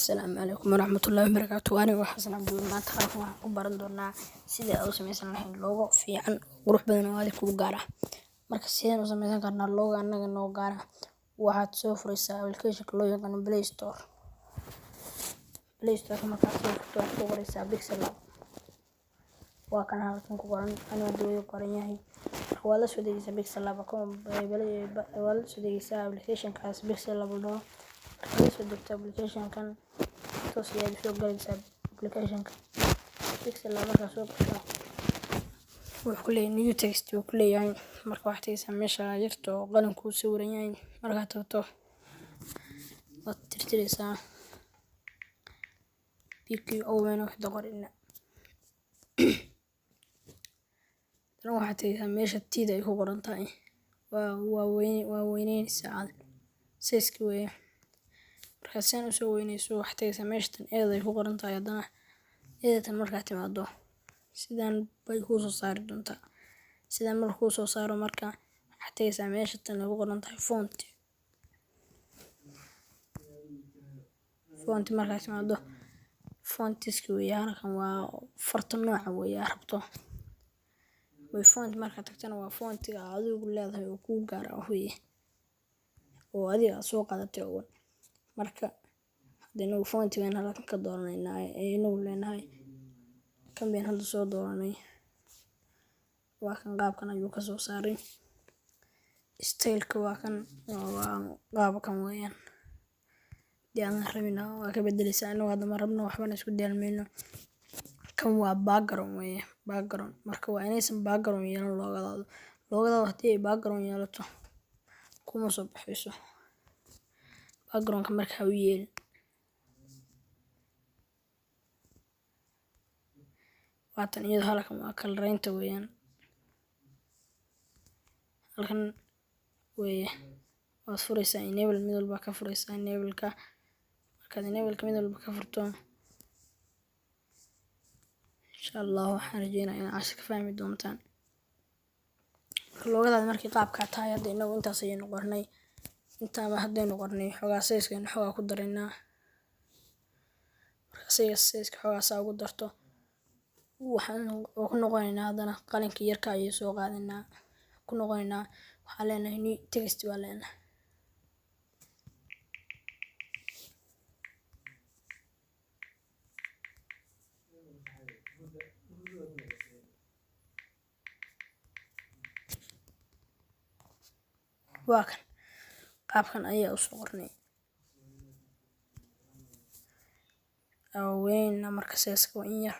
Asalaamu calaykum waraxmatullaahi wabarakaatuh. Aniga xasan cabdi maanta halkan waxaan ku baran doonaa sidii aad u samaysan lahayd logo fiican qurux badan oo aad kugu gaar ah. Marka sideen u samaysan karnaa logo annaga noo gaar ah, waxaad soo furaysaa application-ka loo yaqaano Play Store. Markaad soo furto waxaad ku qoraysaa Pixel Lab. Waa kan halkan ku qoran, anigoo dawada qoran yahay. Waa la soo degaysaa Pixel Lab, waa la soo degaysaa application-kaas Pixel Lab oo marka la soo degto application-kan toos ayaad soo galaysaa application-ka Pixel Lab. Markaad soo gasho wuxuu ku leeyahay new text uu ku leeyahay. Marka waxaad tagaysaa meesha yarta oo qalanku sawiran yahay. Markaad tagto waad tirtiraysaa PQON waxda qorina. Tan waxaad tagaysaa meesha tida ay ku qoran tahay. waa weyneynaysaa size-ka weeye. Markaad sidan u soo weynayso waxaad tagaysaa meesha tan eeda ay ku qoran tahay. Haddana eedatan markaad timaado sidaan bay kuu soo saari doontaa. Sidaan markuu kuu soo saaro marka waxaad tagaysaa meesha tan ay ku qoran tahay font markaad timaado fontiska weeye. Halkan waa farta nooca weeye aad rabto. Font markaad tagtana waa fontiga adigu leedahay oo kuu gaar ah weeye, oo adiga aad soo qaadatay oo marka hadda fontigan halkan ka dooranaynaa inagu leenahay kan been hadda soo dooranay. Waa kan qaabkan ayuu ka soo saaray. Style-ka waa kan qaabkan weeyaan. Diyaan rabina waa ka bedelaysaa. Anagu hadda ma rabno waxbana isku diyaalmayno. Kan waa background weeye. Marka waa inaysan background yeelan logadaada haddii ay background yeelato kuma soo baxayso. Background-ka marka u yeelin. Waatan iyadoo halkan waa color-raynta weeyaan. Halkan weeye waad furaysaa enable mid walba ka furaysaa enable-ka. Markaad enable-ka mid walba ka furto insha Allah waxaan rajeynayaa inaad cashar ka fahmi doontaan. Logadaada markii qaabka tahay hadda inagu intaas ayaynu qornay. Intaaba haddaynu qornay xogaa size-kan xogaa ku daraynaa. Marka size-ka xogaa saa ugu darto waxaan ku noqonaynaa haddana qalinkii yarka ayay soo qaadaynaa. Ku noqonaynaa waxaa leenahay new text waa leenahay. Waa kan qaabkan ayaa u soo qornay. Weynna marka size-ka waa in yar.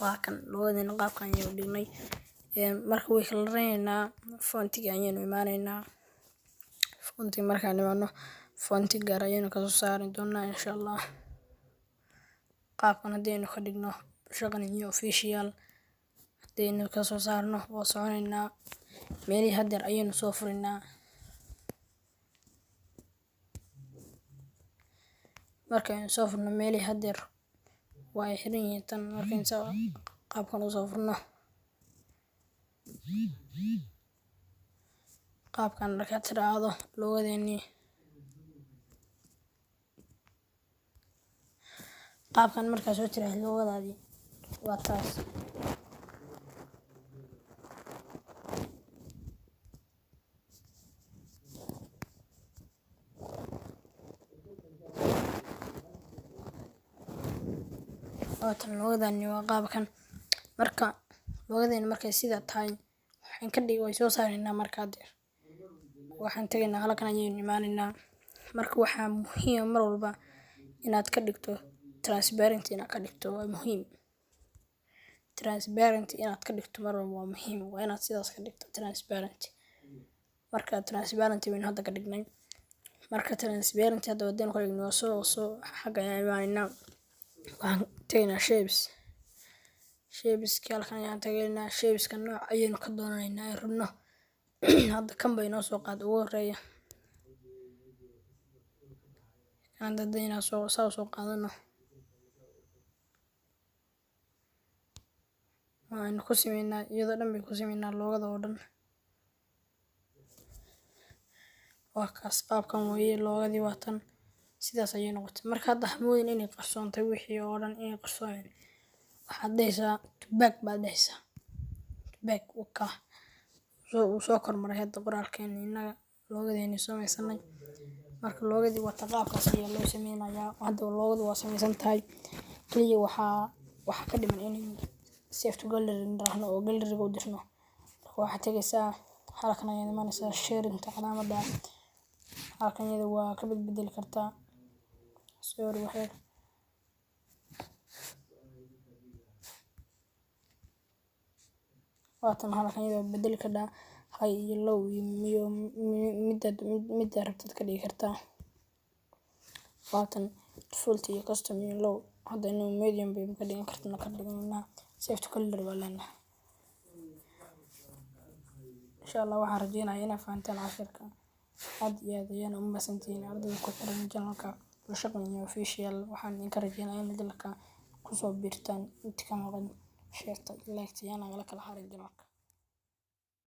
Waa kan logodeena qaabkan ayuu dhignay. Marka way kala reynaynaa fontiga ayaynu imaanaynaa. Fontiga markaan imaano fontiga gaar ayaynu ka soo saari doonaa insha Allah. Qaabkan haddaynu ka dhigno shaqan iyo official haddaynu ka soo saarno waa soconaynaa. Meelihii haddeer ayaynu soo furaynaa. Markaynu soo furno meelihii haddeer waa ay xiran yihiin tan markaynu qaabkan u soo furno. Qaabkan markaad tiraahdo logodeennii qaabkan markaad soo tiraahdo logadaadii waa taas. Waatan logodaani waa qaabkan. Marka logodeena markay sida tahay waxaan ka dhig way soo saaraynaa markaa haddeer. Waxaan tagaynaa halkan ayaynu imaanaynaa. Marka waxaa muhiim mar walba inaad ka dhigto transparent inaad ka dhigto waa muhiim. Transparent inaad ka dhigto mar walba waa muhiim. Waa inaad sidaas ka dhigto transparent. Marka transparent baynu hadda ka dhignay. Marka transparent hadda haddaynu ka dhigno soo xagga ayaan imaanaynaa. Waxaan tagaynaa shapes-ka halkan ayaan tagaynaa. Shapes-ka nooc ayaynu ka doonanaynaa ay rabno. Hadda kan bay noo soo qaad ugu horeeya. aan dadayna soo qaadano waan ku sameynaa iyadoo dhan bay ku sameynaa loogada oo dhan waa kaas qaabkan weeye loogadii waatan sidaas ayay noqotay marka hadda hamoodin inay qarsoontay wixii oo dhan inay qarsoon waxaad dhahaysaa tubaag baad dhahaysaa tubaag waka soo kormaray hadda qoraalkeena innaga loogadeeni samaysanay marka loogadii wata qaabkaas ayaa loo sameynayaa hadda loogadu waa samaysan tahay kaliya waxaa ka dhiman inay save to gallery niraahno oo galleriga u dirno marka waxaad tagaysaa halkan ayaad imanaysaa sharinta calaamadda halkan iyada waa ka bedeli kartaa sorry waxyar waatan halkan iyada bedeli kartaa high iyo low iyo midda rabtad ka dhigi kartaa waatan default iyo custom iyo low hadda inuu medium bay ka dhigan kartaa ka dhiganaa save to gallery waa leenahay insha Allah waxaan rajeynayaa inaad fahantaan casharka aad iyo aad ayaan u mahadsantihiin ardayda ku xiran channelka Bulshaqan iyo official waxaan idinka rajeynayaa inaad kusoo biirtaan inta ka maqan sheerta like yana kala harin channelka